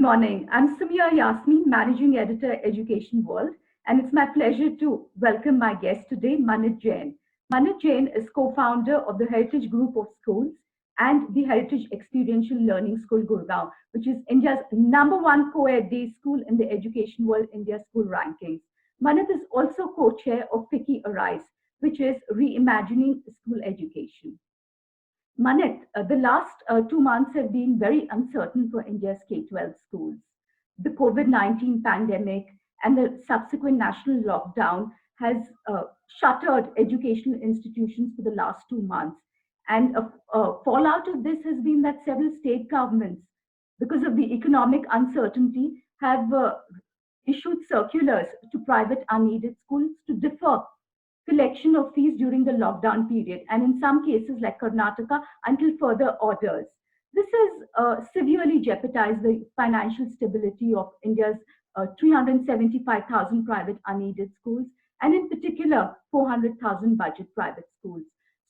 Morning. I'm Summiya Yasmeen, Managing Editor, Education World, and it's my pleasure to welcome my guest today, Manit Jain. Manit Jain is co-founder of the Heritage Group of Schools and the Heritage Experiential Learning School, Gurgaon, which is India's #1 co-ed day school in the Education World India School rankings. Manit is also co-chair of FICCI Arise, which is Reimagining School Education. Manit, the last 2 months have been very uncertain for India's K-12 schools. The COVID-19 pandemic and the subsequent national lockdown has shuttered educational institutions for the last 2 months. And a fallout of this has been that several state governments, because of the economic uncertainty, have issued circulars to private unaided schools to defer collection of fees during the lockdown period, and in some cases, like Karnataka, until further orders. This has severely jeopardized the financial stability of India's 375,000 private unaided schools, and in particular, 400,000 budget private schools.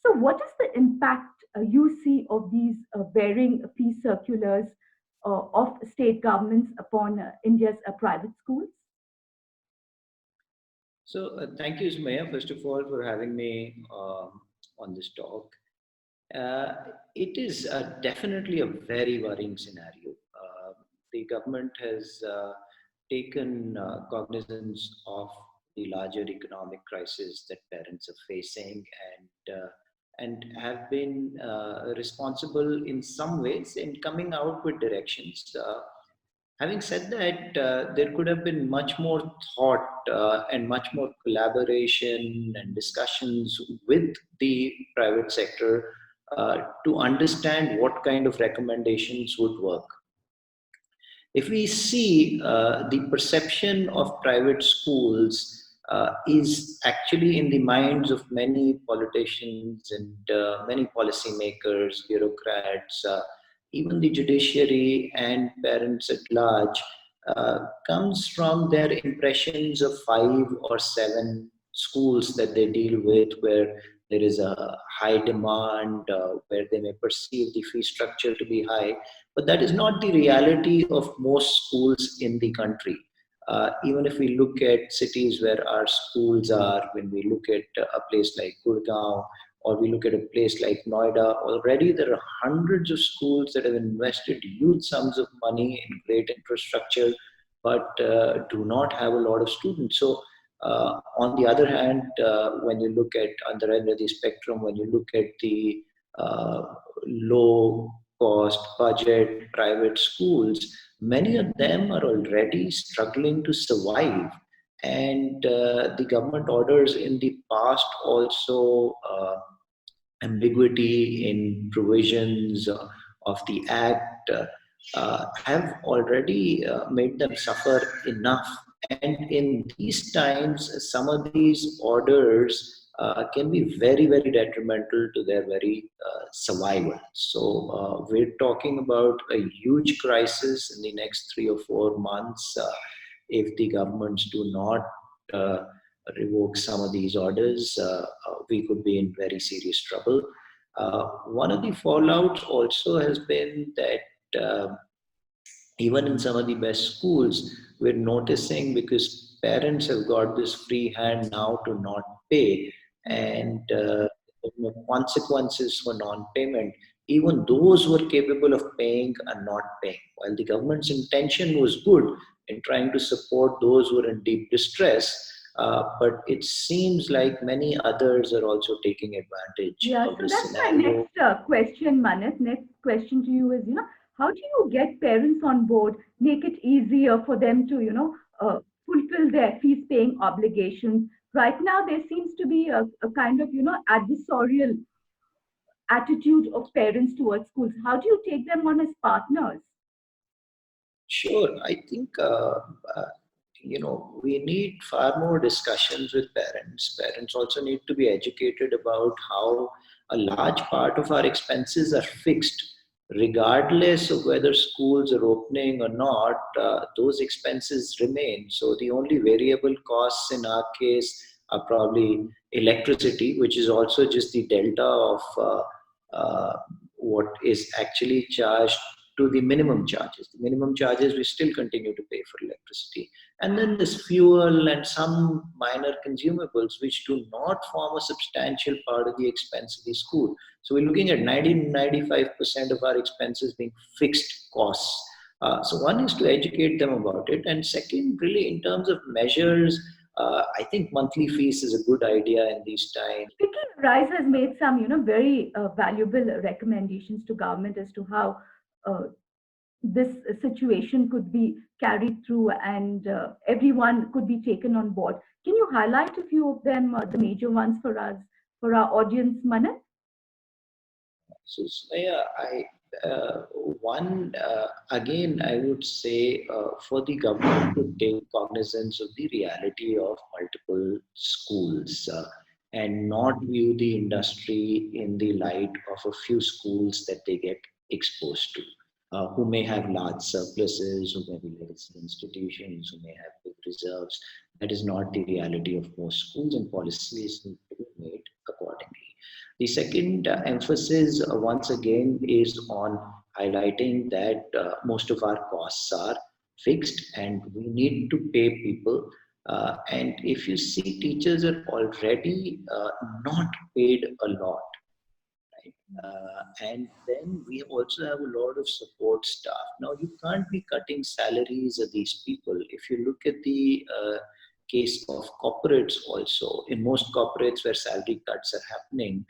So, what is the impact you see of these varying fee circulars of state governments upon India's private schools? So thank you, Sumaya, first of all, for having me on this talk. Uh, it is definitely a very worrying scenario. The government has taken cognizance of the larger economic crisis that parents are facing and have been responsible in some ways in coming out with directions. Having said that, there could have been much more thought and much more collaboration and discussions with the private sector to understand what kind of recommendations would work. If we see the perception of private schools is actually in the minds of many politicians and many policymakers, bureaucrats, even the judiciary and parents at large, comes from their impressions of 5 or 7 schools that they deal with, where there is a high demand, where they may perceive the fee structure to be high, but that is not the reality of most schools in the country. Even if we look at cities where our schools are, when we look at a place like Gurgaon, or we look at a place like Noida, already there are hundreds of schools that have invested huge sums of money in great infrastructure, but do not have a lot of students. So, on the other hand, when you look at other end of the spectrum, when you look at the low cost budget private schools, many of them are already struggling to survive. And the government orders in the past also ambiguity in provisions of the act have already made them suffer enough. And in these times, some of these orders can be very, very detrimental to their very survival. So, we're talking about a huge crisis in the next 3 or 4 months if the governments do not uh, revoke some of these orders. We could be in very serious trouble. One of the fallouts also has been that even in some of the best schools, we're noticing, because parents have got this free hand now to not pay, and consequences for non-payment. Even those who are capable of paying are not paying. While the government's intention was good in trying to support those who are in deep distress, but it seems like many others are also taking advantage Yeah, of so this that's my scenario. next question, Manit. Next question to you is, how do you get parents on board, make it easier for them to, fulfill their fees paying obligations? Right now, there seems to be a kind of, adversarial attitude of parents towards schools. How do you take them on as partners? Sure, I think we need far more discussions with parents. Parents also need to be educated about how a large part of our expenses are fixed, regardless of whether schools are opening or not. Those expenses remain. So the only variable costs in our case are probably electricity, which is also just the delta of what is actually charged to the minimum charges. The minimum charges we still continue to pay for electricity. And then there's fuel and some minor consumables which do not form a substantial part of the expense of the school. So we're looking at 90-95% of our expenses being fixed costs. So one is to educate them about it. And second, really in terms of measures, I think monthly fees is a good idea in these times. FICCI Arise has made some, very valuable recommendations to government as to how uh, this situation could be carried through and everyone could be taken on board. Can you highlight a few of them, the major ones for us, for our audience, Manit? So, Sumaya, again, I would say for the government to take cognizance of the reality of multiple schools and not view the industry in the light of a few schools that they get exposed to, who may have large surpluses, who may be legacy institutions, who may have big reserves. That is not the reality of most schools, and policies need to be made accordingly. The second emphasis, once again, is on highlighting that most of our costs are fixed and we need to pay people. And if you see, teachers are already not paid a lot. Right? And then we also have a lot of support staff. Now, you can't be cutting salaries of these people. If you look at the case of corporates also, in most corporates where salary cuts are happening,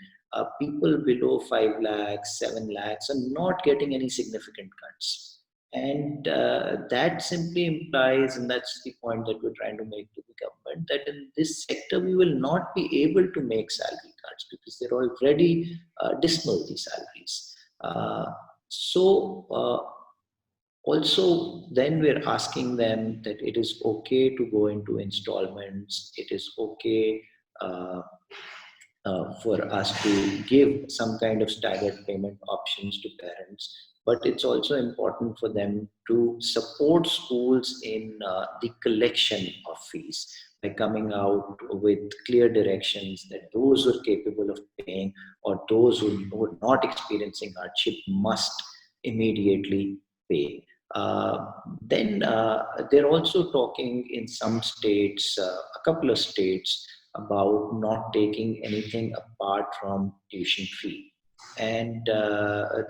people below 5 lakhs, 7 lakhs are not getting any significant cuts. And that simply implies, and that's the point that we're trying to make to the government, that in this sector we will not be able to make salary cuts because they're already dismal, these salaries. Also, then we're asking them that it is okay to go into installments, it is okay uh, for us to give some kind of staggered payment options to parents, but it's also important for them to support schools in the collection of fees by coming out with clear directions that those who are capable of paying or those who are not experiencing hardship must immediately pay. Then they're also talking in some states, a couple of states, about not taking anything apart from tuition fee. And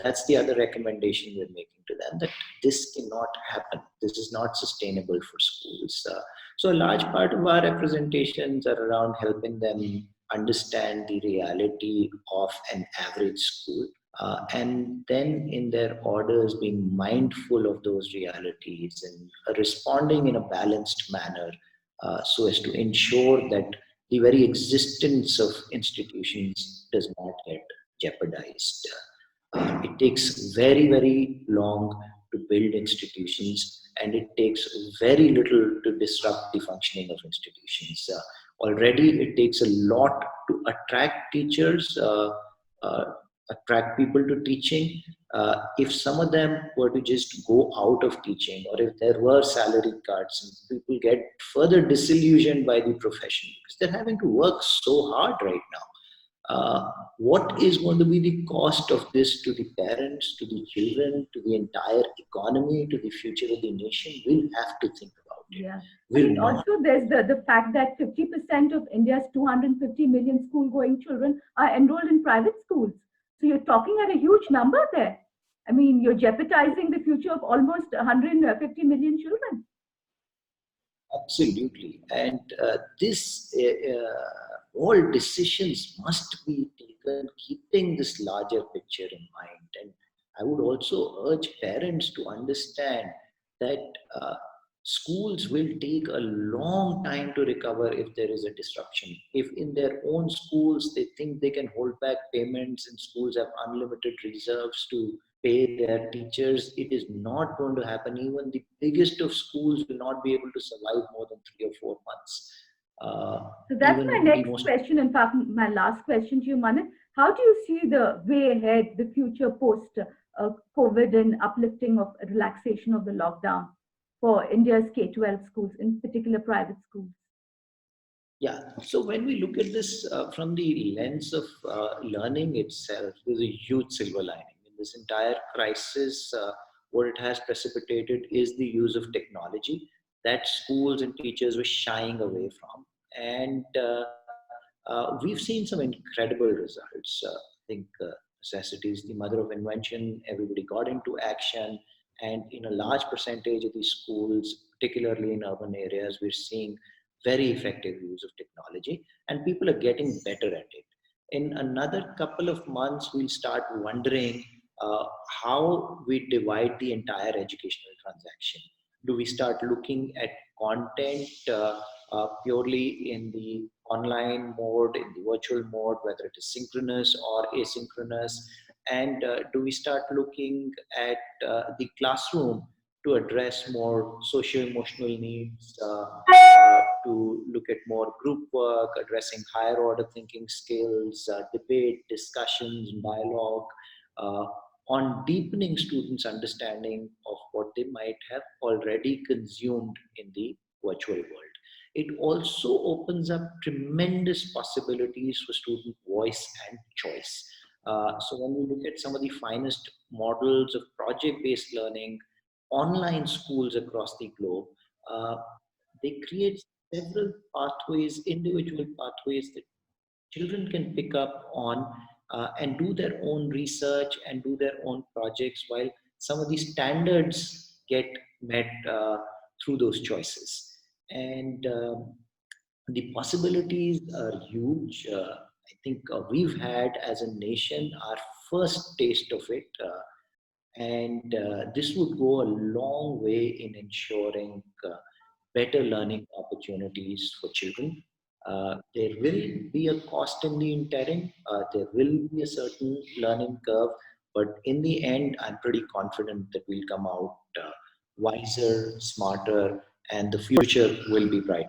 that's the other recommendation we're making to them, that this cannot happen. This is not sustainable for schools. So a large part of our representations are around helping them understand the reality of an average school. And then in their orders being mindful of those realities and responding in a balanced manner so as to ensure that the very existence of institutions does not get jeopardized. It takes very, very long to build institutions, and it takes very little to disrupt the functioning of institutions. Already, it takes a lot to attract teachers, attract people to teaching. If some of them were to just go out of teaching, or if there were salary cuts, and people get further disillusioned by the profession because they're having to work so hard right now. What is going to be the cost of this to the parents, to the children, to the entire economy, to the future of the nation? We'll have to think about it. Yeah. We'll not. Also, there's the fact that 50% of India's 250 million school going children are enrolled in private schools. So you're talking at a huge number there. I mean, you're jeopardizing the future of almost 150 million children. Absolutely. And all decisions must be taken keeping this larger picture in mind. And I would also urge parents to understand that schools will take a long time to recover if there is a disruption. If in their own schools they think they can hold back payments and schools have unlimited reserves to pay their teachers, it is not going to happen. Even the biggest of schools will not be able to survive more than 3 or 4 months. So that's my next question. In fact, my last question to you, Manit. How do you see the way ahead, the future post COVID and uplifting of relaxation of the lockdown for India's K-12 schools, in particular private schools? Yeah, so when we look at this from the lens of learning itself, there's a huge silver lining. In this entire crisis, what it has precipitated is the use of technology that schools and teachers were shying away from. And we've seen some incredible results. I think necessity is the mother of invention. Everybody got into action. And in a large percentage of these schools, particularly in urban areas, we're seeing very effective use of technology, and people are getting better at it. In another couple of months, we'll start wondering uh, how we divide the entire educational transaction. Do we start looking at content purely in the online mode, in the virtual mode, whether it is synchronous or asynchronous? And do we start looking at the classroom to address more social emotional needs, to look at more group work, addressing higher order thinking skills, debate, discussions, dialogue, uh, on deepening students' understanding of what they might have already consumed in the virtual world? It also opens up tremendous possibilities for student voice and choice. So when we look at some of the finest models of project-based learning, online schools across the globe, uh, they create several pathways, individual pathways that children can pick up on and do their own research and do their own projects, while some of these standards get met through those choices. And the possibilities are huge. I think we've had as a nation our first taste of it. And this would go a long way in ensuring better learning opportunities for children. There will be a cost in the interim, there will be a certain learning curve, but in the end, I'm pretty confident that we'll come out wiser, smarter, and the future will be bright.